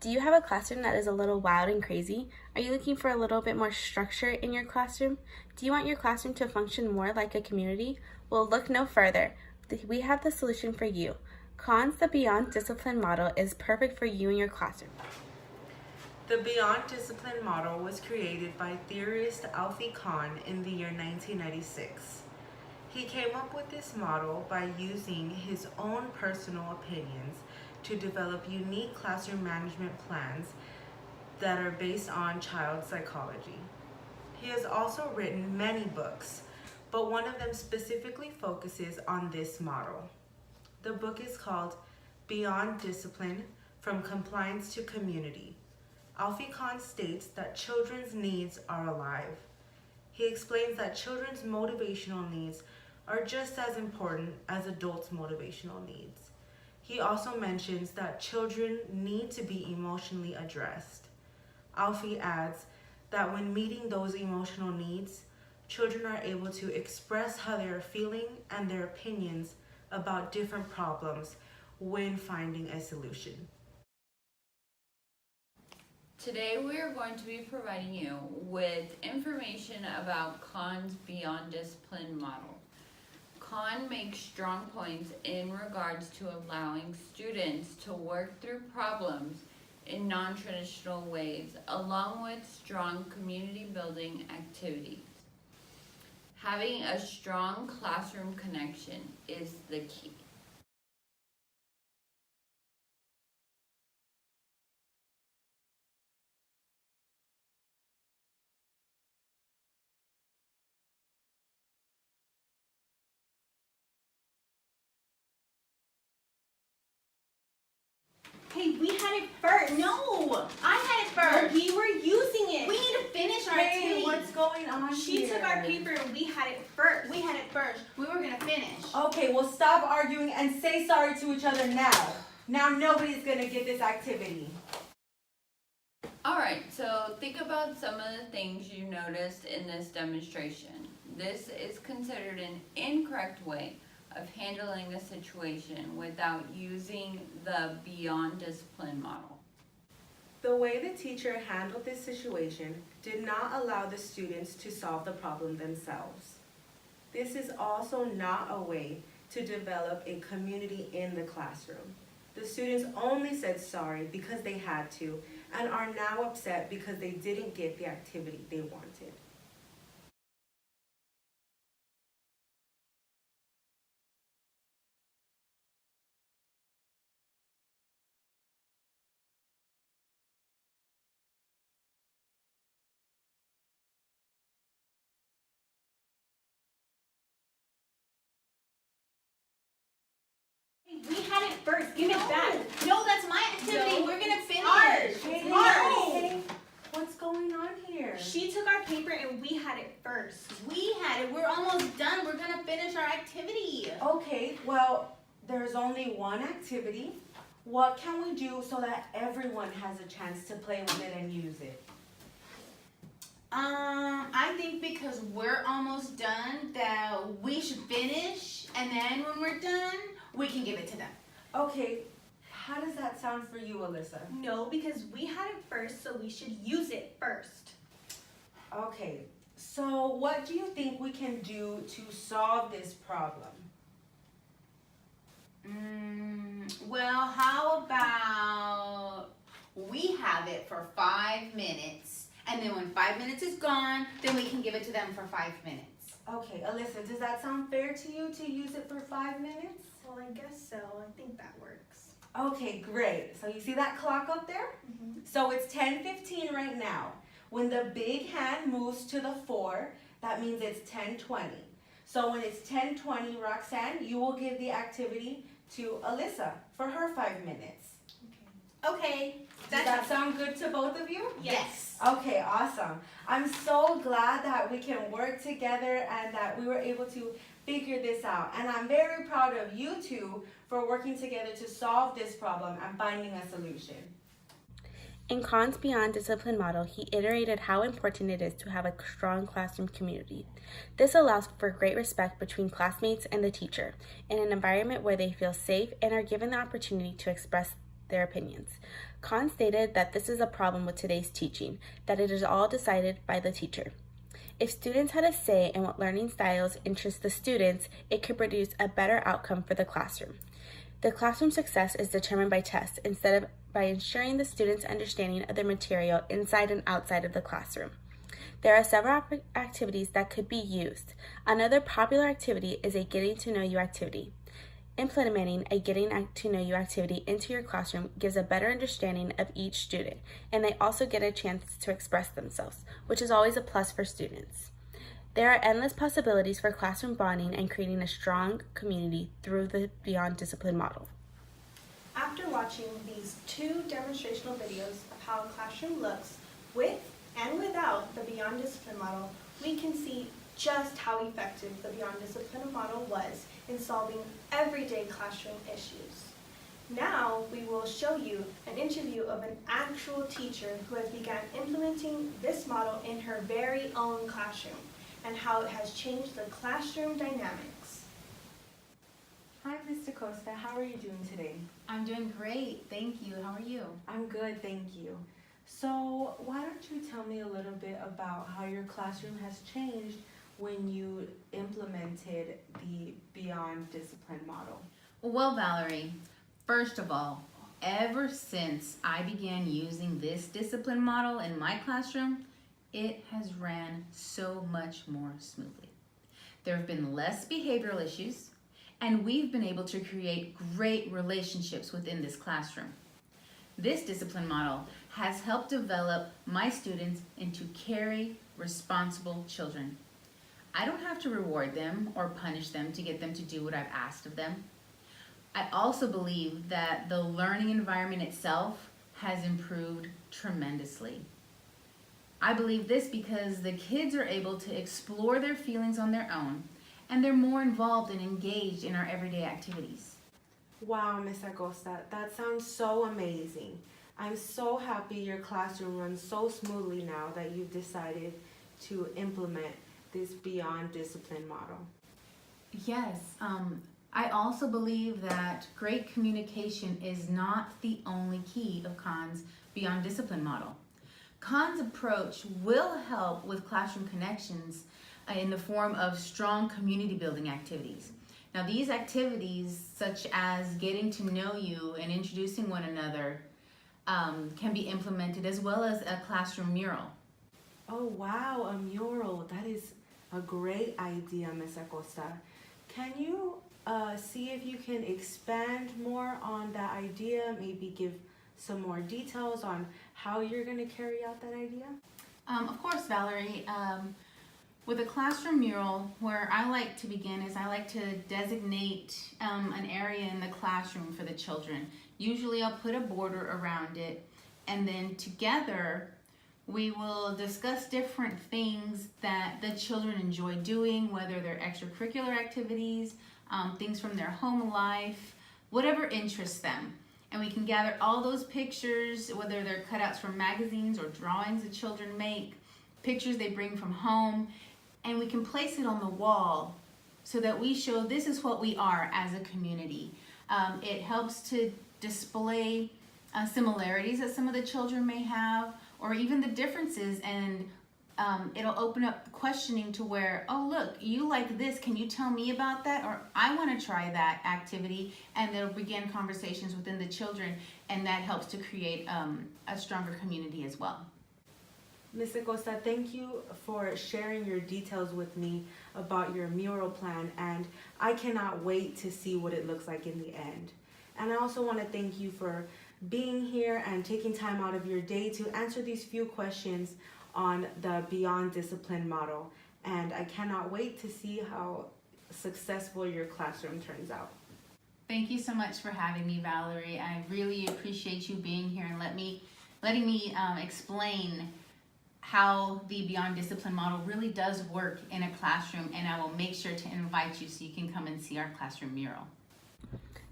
Do you have a classroom that is a little wild and crazy? Are you looking for a little bit more structure in your classroom? Do you want your classroom to function more like a community? Well, look no further. We have the solution for you. Khan's The Beyond Discipline model is perfect for you and your classroom. The Beyond Discipline model was created by theorist Alfie Khan in the year 1996. He came up with this model by using his own personal opinions to develop unique classroom management plans that are based on child psychology. He has also written many books, but one of them specifically focuses on this model. The book is called Beyond Discipline: From Compliance to Community. Alfie Khan states that children's needs are alive. He explains that children's motivational needs are just as important as adults' motivational needs. He also mentions that children need to be emotionally addressed. Alfie adds that when meeting those emotional needs, children are able to express how they are feeling and their opinions about different problems when finding a solution. Today we are going to be providing you with information about Khan's Beyond Discipline model. Khan makes strong points in regards to allowing students to work through problems in non-traditional ways, along with strong community building activities. Having a strong classroom connection is the key. Hey, we had it first. No, I had it first. No, we were using it. We need to finish our Hey, what's going on She here? took our paper and we had it first. We had it first. We were gonna finish. Okay, well stop arguing and say sorry to each other now. Now nobody's gonna get this activity. Alright, so think about some of the things you noticed in this demonstration. This is considered an incorrect way of handling a situation without using the Beyond Discipline model. The way the teacher handled this situation did not allow the students to solve the problem themselves. This is also not a way to develop a community in the classroom. The students only said sorry because they had to and are now upset because they didn't get the activity they wanted. We had it first. Give it back. No, that's my activity. No. We're gonna finish. Ours. It's Hey, ours. hey, what's going on here? She took our paper and we had it first. We had it. We're almost done. We're gonna finish our activity. Okay, well, there's only one activity. What can we do so that everyone has a chance to play with it and use it? I think because we're almost done that we should finish, and then when we're done, we can give it to them. Okay, how does that sound for you, Alyssa? No, because we had it first, so we should use it first. Okay, so what do you think we can do to solve this problem? Well, how about we have it for 5 minutes, and then when 5 minutes is gone, then we can give it to them for 5 minutes. Okay, Alyssa, does that sound fair to you to use it for 5 minutes? Well, I guess so. I think that works. Okay, great. So you see that clock up there? So it's 10:15 right now. When the big hand moves to the 4, that means it's 10:20. So when it's 10:20, Roxanne, you will give the activity to Alyssa for her 5 minutes. Okay. Does that sound good to both of you? Yes. Okay, awesome. I'm so glad that we can work together and that we were able to figure this out. And I'm very proud of you two for working together to solve this problem and finding a solution. In Khan's Beyond Discipline model, he iterated how important it is to have a strong classroom community. This allows for great respect between classmates and the teacher, in an environment where they feel safe and are given the opportunity to express their opinions. Kahn stated that this is a problem with today's teaching, that it is all decided by the teacher. If students had a say in what learning styles interest the students, it could produce a better outcome for the classroom. The classroom success is determined by tests instead of by ensuring the students' understanding of the material inside and outside of the classroom. There are several activities that could be used. Another popular activity is a getting to know you activity. Implementing a getting to know you activity into your classroom gives a better understanding of each student, and they also get a chance to express themselves, which is always a plus for students. There are endless possibilities for classroom bonding and creating a strong community through the Beyond Discipline model. After watching these 2 demonstrational videos of how a classroom looks with and without the Beyond Discipline model, we can see just how effective the Beyond Discipline model was in solving everyday classroom issues. Now we will show you an interview of an actual teacher who has begun implementing this model in her very own classroom and how it has changed the classroom dynamics. Hi, Ms. DaCosta. How are you doing today? I'm doing great, thank you. How are you? I'm good, thank you. So why don't you tell me a little bit about how your classroom has changed when you implemented the Beyond Discipline model? Well, Valerie, first of all, ever since I began using this discipline model in my classroom, it has ran so much more smoothly. There have been less behavioral issues, and we've been able to create great relationships within this classroom. This discipline model has helped develop my students into caring, responsible children. I don't have to reward them or punish them to get them to do what I've asked of them. I also believe that the learning environment itself has improved tremendously. I believe this because the kids are able to explore their feelings on their own, and they're more involved and engaged in our everyday activities. Wow, Ms. Acosta, that sounds so amazing. I'm so happy your classroom runs so smoothly now that you've decided to implement this Beyond Discipline model. Yes, I also believe that great communication is not the only key of Kahn's Beyond Discipline model. Kahn's approach will help with classroom connections in the form of strong community building activities. Now, these activities, such as getting to know you and introducing one another, can be implemented, as well as a classroom mural. Oh wow, a mural. That is a great idea, Ms. Acosta. Can you see if you can expand more on that idea, maybe give some more details on how you're going to carry out that idea? Of course, Valerie. With a classroom mural, where I like to begin is I like to designate an area in the classroom for the children. Usually I'll put a border around it, and then together we will discuss different things that the children enjoy doing, whether they're extracurricular activities, things from their home life, whatever interests them. And we can gather all those pictures, whether they're cutouts from magazines or drawings the children make, pictures they bring from home, and we can place it on the wall so that we show this is what we are as a community. It helps to display similarities that some of the children may have, or even the differences, and it'll open up questioning to where, oh look, you like this, can you tell me about that? Or I want to try that activity, and they'll begin conversations within the children, and that helps to create a stronger community as well. Ms. Acosta, thank you for sharing your details with me about your mural plan, and I cannot wait to see what it looks like in the end. And I also want to thank you for being here and taking time out of your day to answer these few questions on the Beyond Discipline model. And I cannot wait to see how successful your classroom turns out. Thank you so much for having me, Valerie. I really appreciate you being here and letting me explain how the Beyond Discipline model really does work in a classroom, and I will make sure to invite you so you can come and see our classroom mural.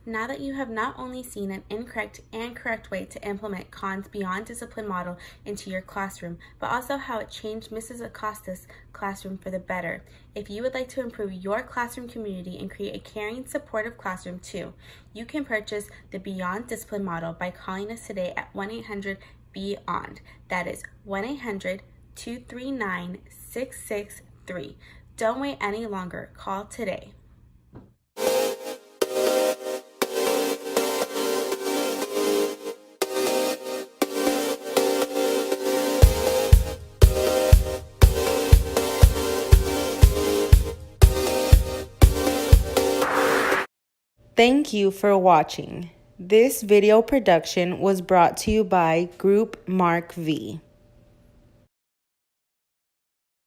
Now that you have not only seen an incorrect and correct way to implement Khan's Beyond Discipline model into your classroom, but also how it changed Mrs. Acosta's classroom for the better, if you would like to improve your classroom community and create a caring, supportive classroom too, you can purchase the Beyond Discipline model by calling us today at 1-800-BEYOND. That is 1-800-239-663. Don't wait any longer. Call today. Thank you for watching. This video production was brought to you by Group Mark V.